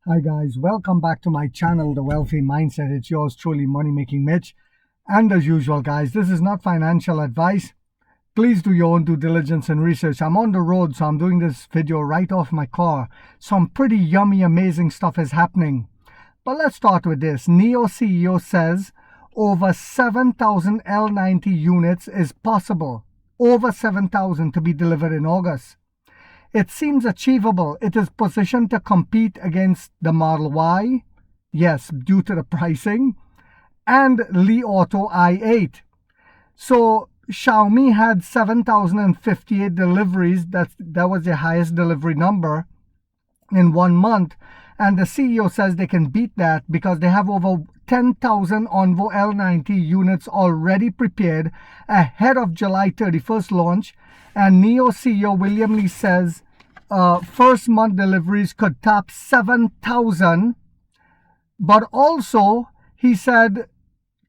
Hi guys, welcome back to my channel, The Wealthy Mindset. It's yours truly, Money Making Mitch. And as usual, guys, this is not financial advice. Please do your own due diligence and research. I'm on the road, so I'm doing this video right off my car. Some pretty yummy, amazing stuff is happening. But let's start with this. NIO CEO says over 7,000 L90 units is possible. Over 7,000 to be delivered in August. It seems achievable. It is positioned to compete against the Model Y, yes, due to the pricing, and Li Auto i8. So Xiaomi had 7,058 deliveries. That was the highest delivery number in 1 month. And the CEO says they can beat that because they have over 10,000 Onvo L90 units already prepared ahead of July 31st launch. And NIO CEO William Li says first month deliveries could top 7,000. But also, he said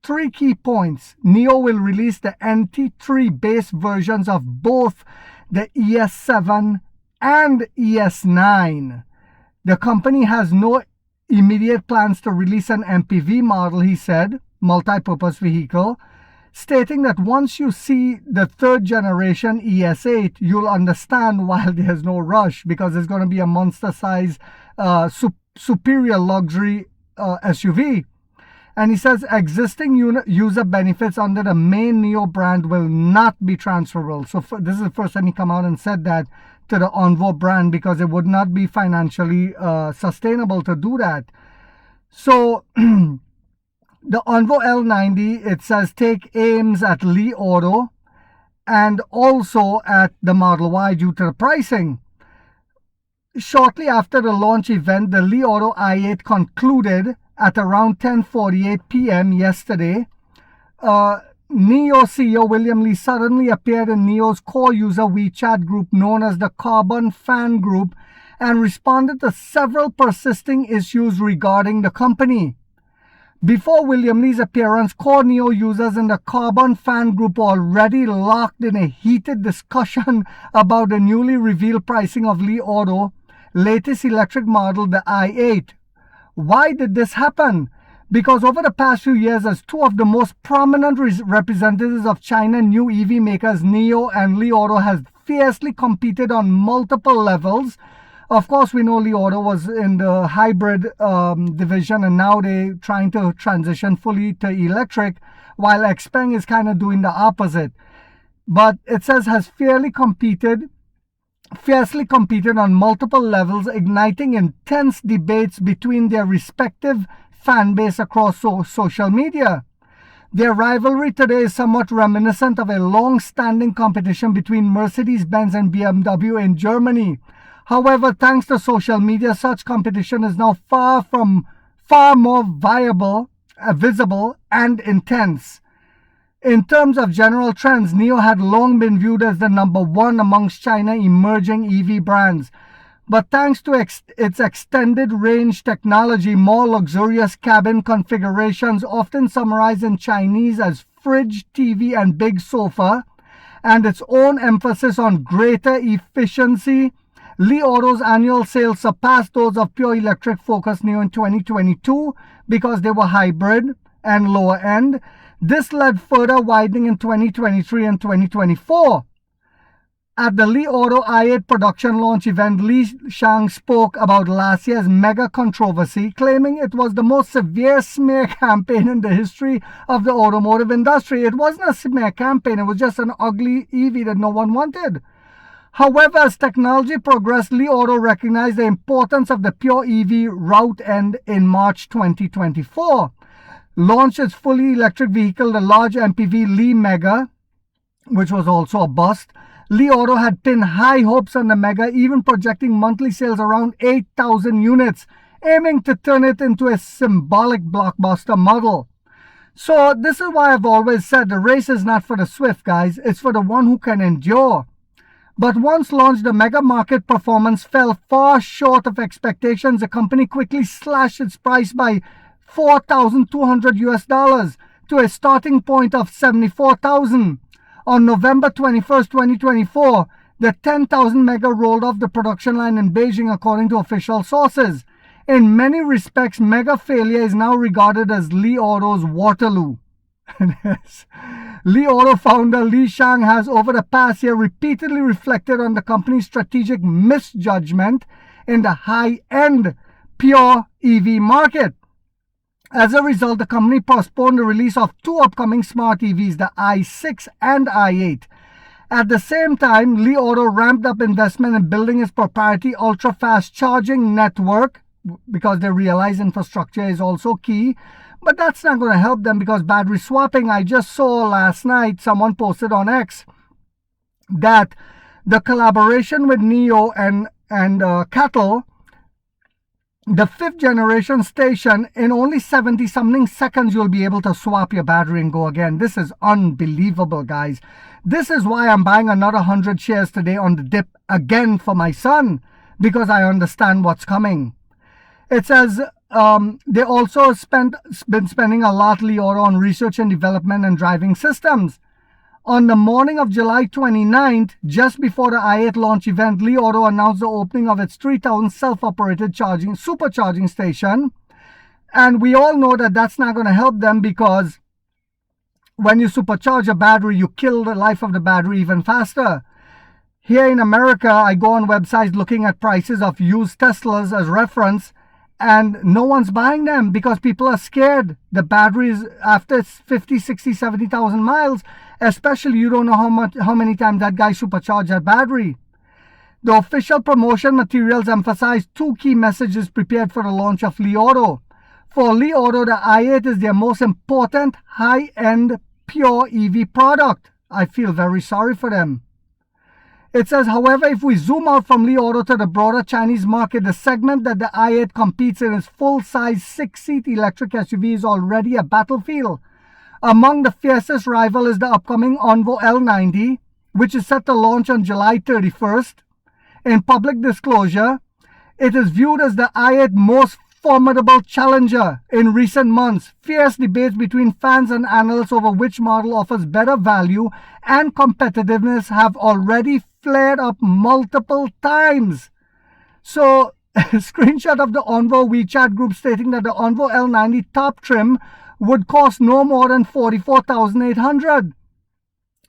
3 key points. NIO will release the NT3 base versions of both the ES7 and ES9. The company has no immediate plans to release an MPV model, he said, multi-purpose vehicle, stating that once you see the third generation ES8, you'll understand why there's no rush, because it's going to be a monster-size, superior luxury SUV. And he says existing user benefits under the main NIO brand will not be transferable. So this is the first time he come out and said that to the Onvo brand, because it would not be financially sustainable to do that. So the Onvo L90, it says, take aims at Li Auto and also at the Model Y due to the pricing. Shortly after the launch event, the Li Auto i8 concluded at around 10:48 p.m. yesterday. NIO CEO William Li suddenly appeared in NIO's core user WeChat group known as the Carbon Fan Group and responded to several persisting issues regarding the company. Before William Li's appearance, core NIO users in the Carbon Fan Group were already locked in a heated discussion about the newly revealed pricing of Li Auto latest electric model, the i8. Why did this happen? Because over the past few years, as two of the most prominent representatives of China new EV makers, NIO and Li Auto, has fiercely competed on multiple levels. Of course, we know Li Auto was in the hybrid division, and now they're trying to transition fully to electric, while XPeng is kind of doing the opposite. But it says has fiercely competed on multiple levels, igniting intense debates between their respective fan base across social media. Their rivalry today is somewhat reminiscent of a long-standing competition between Mercedes-Benz and BMW in Germany. However, thanks to social media, such competition is now far more visible and intense. In terms of general trends, NIO had long been viewed as the number one amongst China emerging EV brands. But thanks to its extended range technology, more luxurious cabin configurations, often summarized in Chinese as fridge, TV, and big sofa, and its own emphasis on greater efficiency, Li Auto's annual sales surpassed those of pure electric focused NIO in 2022 because they were hybrid and lower end. This led further widening in 2023 and 2024. At the Li Auto i8 production launch event, Li Shang spoke about last year's mega controversy, claiming it was the most severe smear campaign in the history of the automotive industry. It wasn't a smear campaign, it was just an ugly EV that no one wanted. However, as technology progressed, Li Auto recognized the importance of the pure EV route and in March 2024 launched its fully electric vehicle, the large MPV Li Mega, which was also a bust. Li Auto had pinned high hopes on the Mega, even projecting monthly sales around 8,000 units, aiming to turn it into a symbolic blockbuster model. So this is why I've always said the race is not for the swift, guys. It's for the one who can endure. But once launched, the Mega market performance fell far short of expectations. The company quickly slashed its price by $4,200 to a starting point of $74,000. On November 21st, 2024, the 10,000 Mega rolled off the production line in Beijing, according to official sources. In many respects, mega failure is now regarded as Li Auto's Waterloo. Li Auto founder Li Shang has over the past year repeatedly reflected on the company's strategic misjudgment in the high-end pure EV market. As a result, the company postponed the release of two upcoming smart EVs, the i6 and i8. At the same time, Li Auto ramped up investment in building its proprietary ultra-fast charging network because they realize infrastructure is also key. But that's not going to help them because battery swapping, I just saw last night, someone posted on X that the collaboration with NIO and Cattle, the 5th generation station, in only 70-something seconds, you'll be able to swap your battery and go again. This is unbelievable, guys. This is why I'm buying another 100 shares today on the dip again for my son, because I understand what's coming. It says they also been spending a lot, Li Auto, on research and development and driving systems. On the morning of July 29th, just before the i8 launch event, Li Auto announced the opening of its 3,000 self-operated supercharging station. And we all know that that's not going to help them because when you supercharge a battery, you kill the life of the battery even faster. Here in America, I go on websites looking at prices of used Teslas as reference, and no one's buying them because people are scared. The batteries, after 50, 60, 70,000 miles, especially, you don't know how many times that guy supercharged that battery. The official promotion materials emphasize two key messages prepared for the launch of Li Auto. For Li Auto, the i8 is their most important high-end pure EV product. I feel very sorry for them. It says, however, if we zoom out from Li Auto to the broader Chinese market, the segment that the i8 competes in is full-size 6-seat electric SUV is already a battlefield. Among the fiercest rival is the upcoming Onvo L90, which is set to launch on July 31st. In public disclosure, it is viewed as the i8 most formidable challenger in recent months. Fierce debates between fans and analysts over which model offers better value and competitiveness have already flared up multiple times. So, a screenshot of the Onvo WeChat group stating that the Onvo L90 top trim would cost no more than $44,800.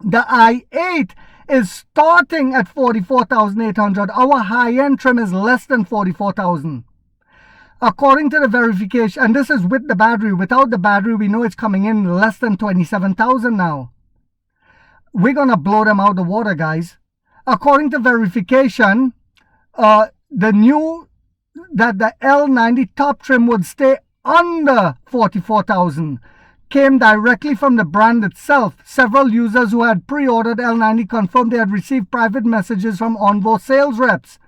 The i8 is starting at $44,800. Our high-end trim is less than $44,000. According to the verification, and this is with the battery. Without the battery, we know it's coming in less than $27,000 now. We're going to blow them out of the water, guys. According to verification, the L90 top trim would stay under $44,000 came directly from the brand itself. Several users who had pre-ordered L90 confirmed they had received private messages from Onvo sales reps.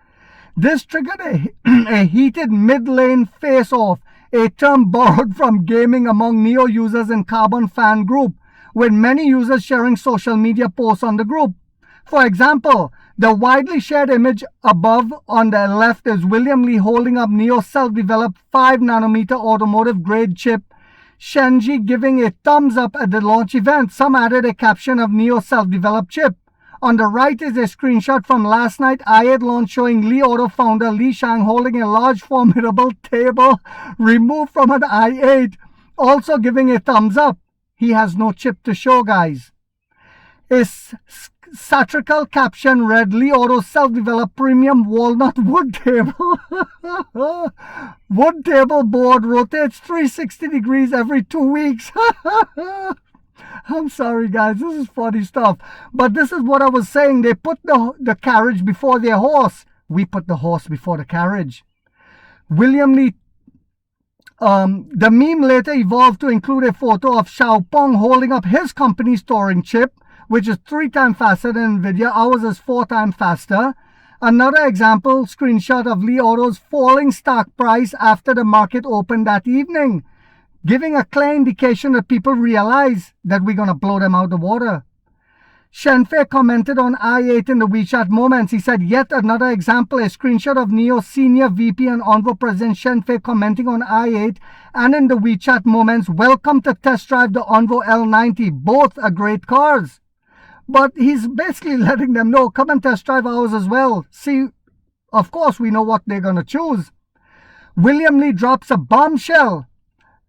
This triggered a heated mid-lane face-off, a term borrowed from gaming among Neo users in Carbon fan group, with many users sharing social media posts on the group. For example, the widely shared image above on the left is William Li holding up Neo's self-developed 5nm automotive-grade chip, Shenji giving a thumbs up at the launch event. Some added a caption of Neo's self-developed chip. On the right is a screenshot from last night i8 launch showing Li Auto founder Li Shang holding a large formidable table removed from an i8, also giving a thumbs up. He has no chip to show, guys. His satirical caption read, Li Auto's self-developed premium walnut wood table. Wood table board rotates 360 degrees every 2 weeks. I'm sorry, guys, this is funny stuff. But this is what I was saying. They put the carriage before their horse. We put the horse before the carriage. William Li. The meme later evolved to include a photo of Xiaomi holding up his company's Turing chip, which is 3 times faster than NVIDIA. Ours is 4 times faster. Another example, screenshot of Li Auto's falling stock price after the market opened that evening, giving a clear indication that people realize that we're going to blow them out of the water. Shenfei commented on i8 in the WeChat Moments. He said, yet another example, a screenshot of Neo's senior VP and Onvo President Shenfei commenting on i8 and in the WeChat Moments, welcome to test drive the Onvo L90. Both are great cars. But he's basically letting them know, come and test drive ours as well. See, of course, we know what they're going to choose. William Li drops a bombshell.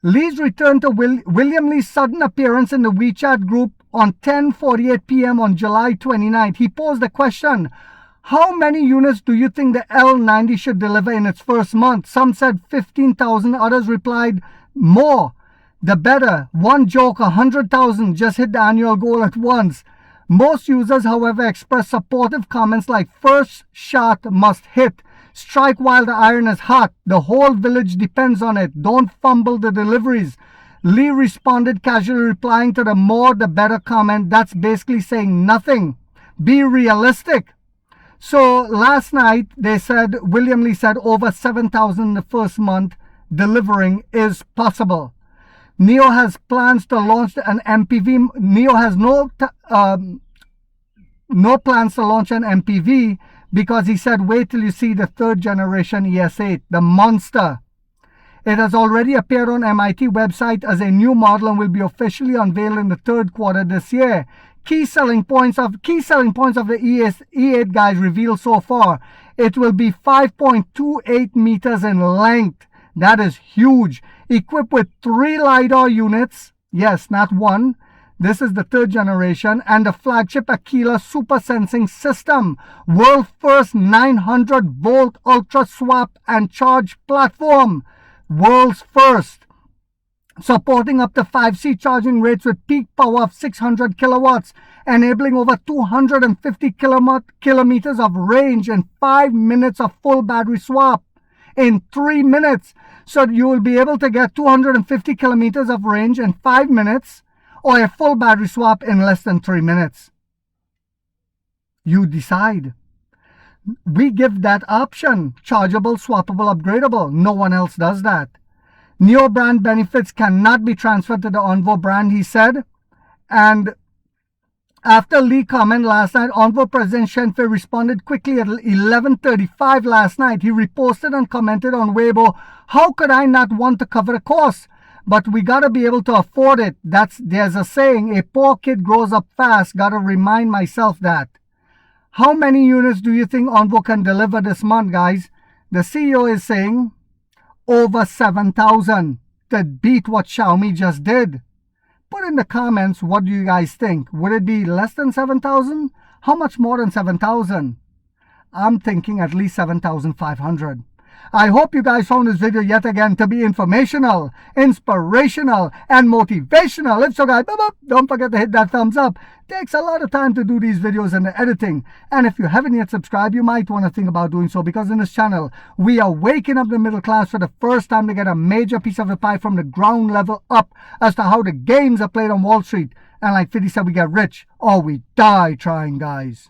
Li's return to William Li's sudden appearance in the WeChat group on 10:48 p.m. on July 29th. He posed the question, how many units do you think the L90 should deliver in its first month? Some said 15,000, others replied, more, the better. One joke, 100,000, just hit the annual goal at once. Most users, however, expressed supportive comments like, first shot must hit. Strike while the iron is hot. The whole village depends on it. Don't fumble the deliveries. Li responded casually, replying to the more the better comment. That's basically saying nothing. Be realistic. So last night they said, William Li said over 7,000 in the first month delivering is possible. NIO has plans to launch an MPV. NIO has no plans to launch an MPV because he said, wait till you see the third generation ES8, the monster. It has already appeared on MIT website as a new model and will be officially unveiled in the third quarter this year. Key selling points of the E8 guys revealed so far. It will be 5.28 meters in length. That is huge. Equipped with 3 LiDAR units. Yes, not one. This is the third generation. And the flagship Aquila super sensing system. World first 900 volt ultra swap and charge platform. World's first. Supporting up to 5C charging rates with peak power of 600 kilowatts, enabling over 250 kilometers of range in 5 minutes of full battery swap in 3 minutes. So you will be able to get 250 kilometers of range in 5 minutes or a full battery swap in less than 3 minutes. You decide. We give that option, chargeable, swappable, upgradable. No one else does that. NIO brand benefits cannot be transferred to the Onvo brand, he said. And after Li comment last night, Onvo President Shenfei responded quickly at 11:35 last night. He reposted and commented on Weibo, how could I not want to cover the cost? But we got to be able to afford it. There's a saying, a poor kid grows up fast. Got to remind myself that. How many units do you think Onvo can deliver this month, guys? The CEO is saying over 7,000 to beat what Xiaomi just did. Put in the comments, what do you guys think? Would it be less than 7,000? How much more than 7,000? I'm thinking at least 7,500. I hope you guys found this video yet again to be informational, inspirational, and motivational. If so, guys, don't forget to hit that thumbs up. Takes a lot of time to do these videos and the editing. And if you haven't yet subscribed, you might want to think about doing so, because in this channel, we are waking up the middle class for the first time to get a major piece of the pie from the ground level up as to how the games are played on Wall Street. And like 50 said, we get rich or we die trying, guys.